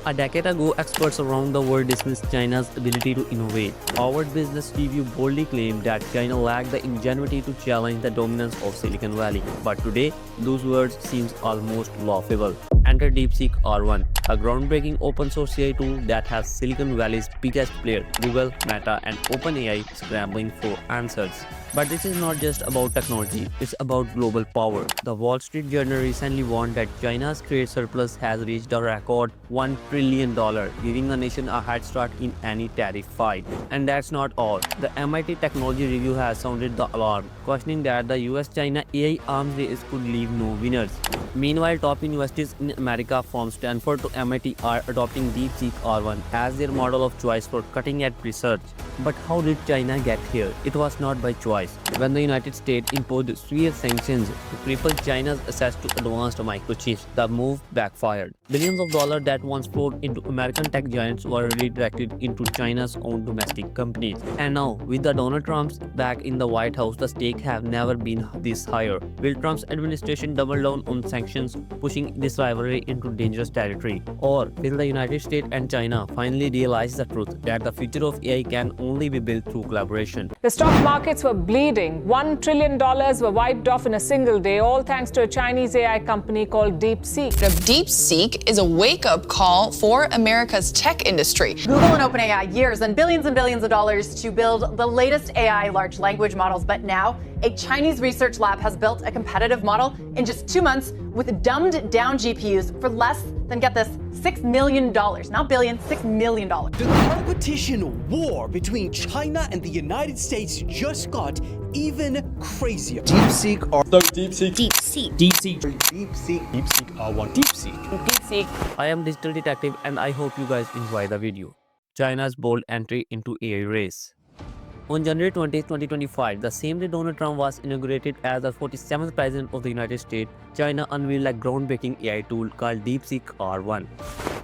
A decade ago, experts around the world dismissed China's ability to innovate. Harvard Business Review boldly claimed that China lacked the ingenuity to challenge the dominance of Silicon Valley. But today, those words seem almost laughable. Enter DeepSeek R1, a groundbreaking open-source AI tool that has Silicon Valley's biggest player, Google, Meta, and OpenAI scrambling for answers. But this is not just about technology, it's about global power. The Wall Street Journal recently warned that China's trade surplus has reached a record $1 trillion, giving the nation a head start in any tariff fight. And that's not all. The MIT Technology Review has sounded the alarm, cautioning that the US-China AI arms race could leave no winners. Meanwhile, top universities in America from Stanford to MIT are adopting DeepSeek R1 as their model of choice for cutting-edge research. But how did China get here? It was not by choice. When the United States imposed severe sanctions to cripple China's access to advanced microchips, the move backfired. Billions of dollars that once flowed into American tech giants were redirected into China's own domestic companies. And now, with the Donald Trumps back in the White House, the stakes have never been this higher. Will Trump's administration double down on sanctions, pushing this rivalry into dangerous territory? Or will the United States and China finally realize the truth that the future of AI can only be built through collaboration? The stock markets were bleeding. $1 trillion were wiped off in a single day, all thanks to a Chinese AI company called DeepSeek. DeepSeek is a wake-up call for America's tech industry. Google and OpenAI years and billions of dollars to build the latest AI large language models, but now a Chinese research lab has built a competitive model in just 2 months with dumbed down GPUs for less than, get this, $6 million. Not billion, $6 million. The competition war between China and the United States just got even crazier. DeepSeek DeepSeek. I am Digital Detective and I hope you guys enjoy the video. China's bold entry into AI race. On January 20, 2025, the same day Donald Trump was inaugurated as the 47th President of the United States, China unveiled a groundbreaking AI tool called DeepSeek R1.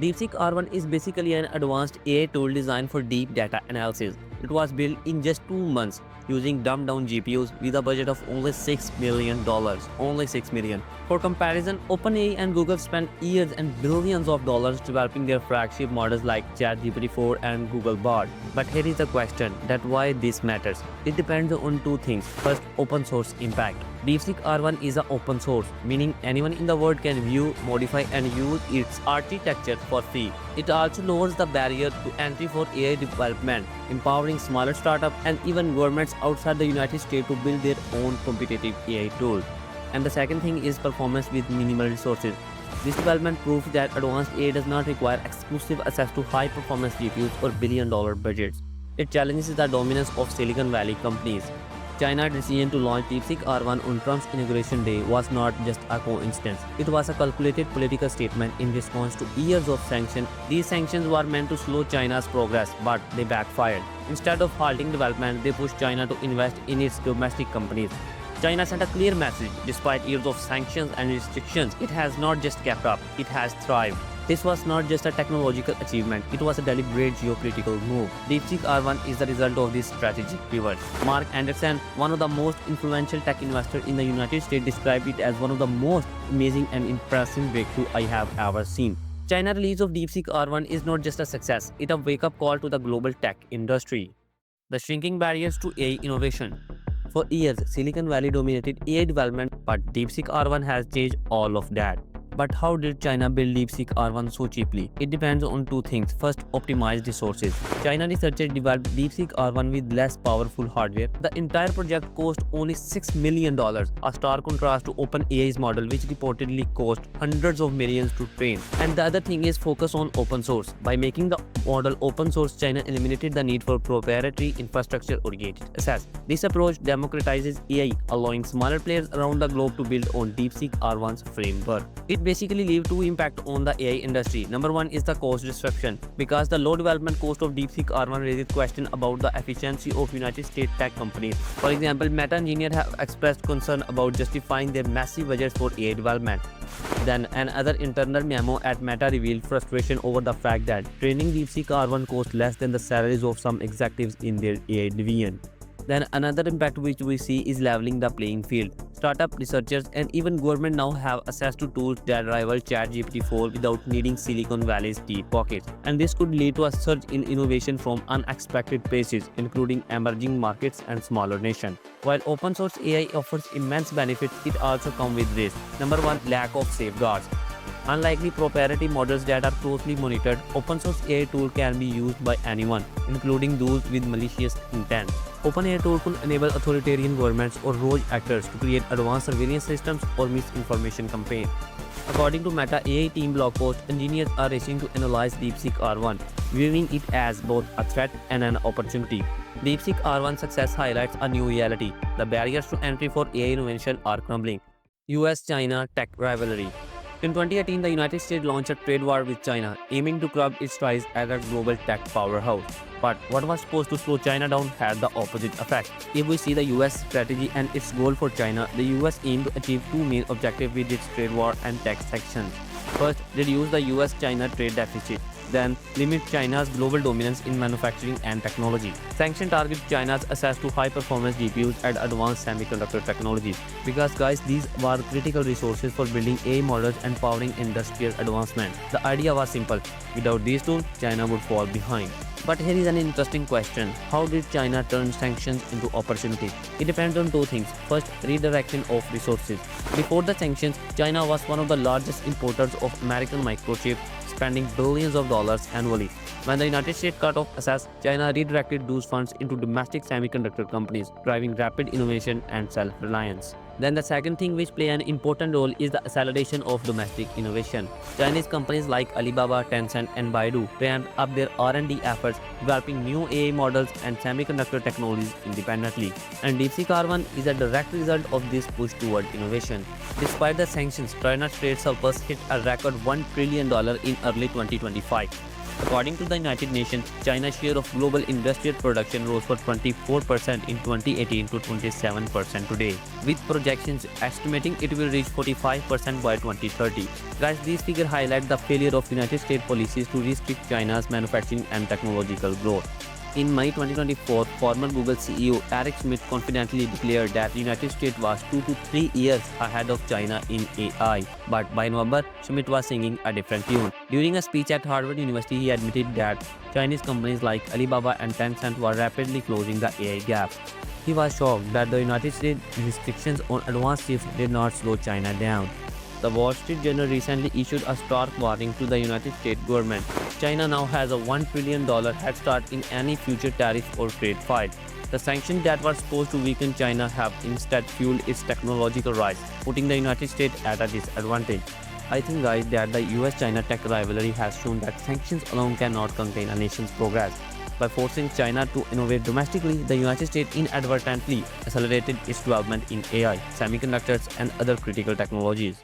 DeepSeek R1 is basically an advanced AI tool designed for deep data analysis. It was built in just 2 months using dumbed-down GPUs with a budget of only $6 million. Only $6 million. For comparison, OpenAI and Google spent years and billions of dollars developing their flagship models like ChatGPT 4 and Google Bard. But here is the question that why this matters. It depends on 2 things. First, open source impact. DeepSeek R1 is an open source, meaning anyone in the world can view, modify and use its architecture for free. It also lowers the barrier to entry for AI development, empowering smaller startups and even governments outside the United States to build their own competitive AI tools. And the second thing is performance with minimal resources. This development proves that advanced AI does not require exclusive access to high-performance GPUs or billion-dollar budgets. It challenges the dominance of Silicon Valley companies. China's decision to launch DeepSeek R1 on Trump's inauguration day was not just a coincidence. It was a calculated political statement in response to years of sanctions. These sanctions were meant to slow China's progress, but they backfired. Instead of halting development, they pushed China to invest in its domestic companies. China sent a clear message. Despite years of sanctions and restrictions, it has not just kept up, it has thrived. This was not just a technological achievement, it was a deliberate geopolitical move. DeepSeek R1 is the result of this strategic pivot. Mark Anderson, one of the most influential tech investors in the United States, described it as one of the most amazing and impressive breakthroughs I have ever seen. China's release of DeepSeek R1 is not just a success, it's a wake-up call to the global tech industry. The shrinking barriers to AI innovation. For years, Silicon Valley dominated AI development, but DeepSeek R1 has changed all of that. But how did China build DeepSeek R1 so cheaply? It depends on 2 things. First, optimized resources. China researchers developed DeepSeek R1 with less powerful hardware. The entire project cost only $6 million, a stark contrast to OpenAI's model, which reportedly cost hundreds of millions to train. And the other thing is focus on open source. By making the model open source, China eliminated the need for proprietary infrastructure-oriented access. This approach democratizes AI, allowing smaller players around the globe to build on DeepSeek R1's framework. It basically leave 2 impact on the AI industry. Number 1 is the cost disruption. Because the low development cost of DeepSeek R1 raises question about the efficiency of United States tech companies. For example, Meta engineers have expressed concern about justifying their massive budgets for AI development. Then another internal memo at Meta revealed frustration over the fact that training DeepSeek R1 cost less than the salaries of some executives in their AI division. Then another impact which we see is leveling the playing field. Startup researchers and even government now have access to tools that rival ChatGPT 4 without needing Silicon Valley's deep pockets. And this could lead to a surge in innovation from unexpected places, including emerging markets and smaller nations. While open source AI offers immense benefits, it also comes with risks. Number one, lack of safeguards. Unlike proprietary models that are closely monitored, open source AI tool can be used by anyone, including those with malicious intent. OpenAI tool could enable authoritarian governments or rogue actors to create advanced surveillance systems or misinformation campaigns. According to Meta AI team blog post, engineers are racing to analyze DeepSeek R1, viewing it as both a threat and an opportunity. DeepSeek R1 success highlights a new reality. The barriers to entry for AI innovation are crumbling. US-China tech rivalry. In 2018, the United States launched a trade war with China, aiming to curb its rise as a global tech powerhouse. But what was supposed to slow China down had the opposite effect. If we see the US strategy and its goal for China, the US aimed to achieve two main objectives with its trade war and tax sanctions. First, reduce the US-China trade deficit. Then, limit China's global dominance in manufacturing and technology. Sanction targets China's access to high-performance GPUs and advanced semiconductor technologies. Because guys, these were critical resources for building AI models and powering industrial advancement. The idea was simple. Without these tools, China would fall behind. But here is an interesting question. How did China turn sanctions into opportunities? It depends on two things. First, redirection of resources. Before the sanctions, China was one of the largest importers of American microchips, spending billions of dollars annually. When the United States cut off access, China redirected those funds into domestic semiconductor companies, driving rapid innovation and self-reliance. Then the second thing which play an important role is the acceleration of domestic innovation. Chinese companies like Alibaba, Tencent and Baidu ramped up their R&D efforts, developing new AI models and semiconductor technologies independently. And DeepSeek R1 is a direct result of this push toward innovation. Despite the sanctions, China's trade surplus hit a record $1 trillion in early 2025. According to the United Nations, China's share of global industrial production rose from 24% in 2018 to 27% today, with projections estimating it will reach 45% by 2030. Guys, these figures highlight the failure of United States policies to restrict China's manufacturing and technological growth. In May 2024, former Google CEO Eric Schmidt confidently declared that the United States was 2 to 3 years ahead of China in AI. But by November, Schmidt was singing a different tune. During a speech at Harvard University, he admitted that Chinese companies like Alibaba and Tencent were rapidly closing the AI gap. He was shocked that the United States restrictions on advanced chips did not slow China down. The Wall Street Journal recently issued a stark warning to the United States government. China now has a $1 trillion head start in any future tariff or trade fight. The sanctions that were supposed to weaken China have instead fueled its technological rise, putting the United States at a disadvantage. I think guys that the US-China tech rivalry has shown that sanctions alone cannot contain a nation's progress. By forcing China to innovate domestically, the United States inadvertently accelerated its development in AI, semiconductors, and other critical technologies.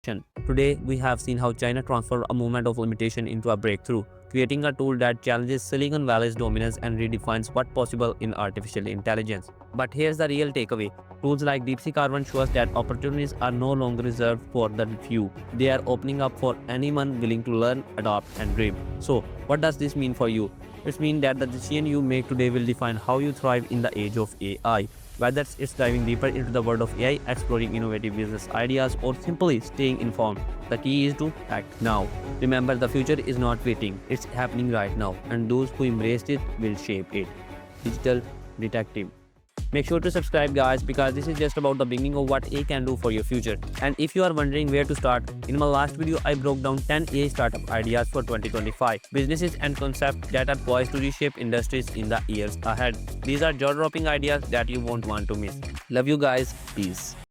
Today, we have seen how China transformed a movement of limitation into a breakthrough, creating a tool that challenges Silicon Valley's dominance and redefines what's possible in artificial intelligence. But here's the real takeaway. Tools like DeepSeek R1 show us that opportunities are no longer reserved for the few. They are opening up for anyone willing to learn, adopt, and dream. So, what does this mean for you? It means that the decision you make today will define how you thrive in the age of AI. Whether it's diving deeper into the world of AI, exploring innovative business ideas, or simply staying informed, the key is to act now. Remember, the future is not waiting, it's happening right now, and those who embraced it will shape it. Digital Detective. Make sure to subscribe, guys, because this is just about the beginning of what AI can do for your future. And if you are wondering where to start, in my last video I broke down 10 AI startup ideas for 2025, businesses and concepts that are poised to reshape industries in the years ahead. These are jaw-dropping ideas that you won't want to miss. Love you guys, peace.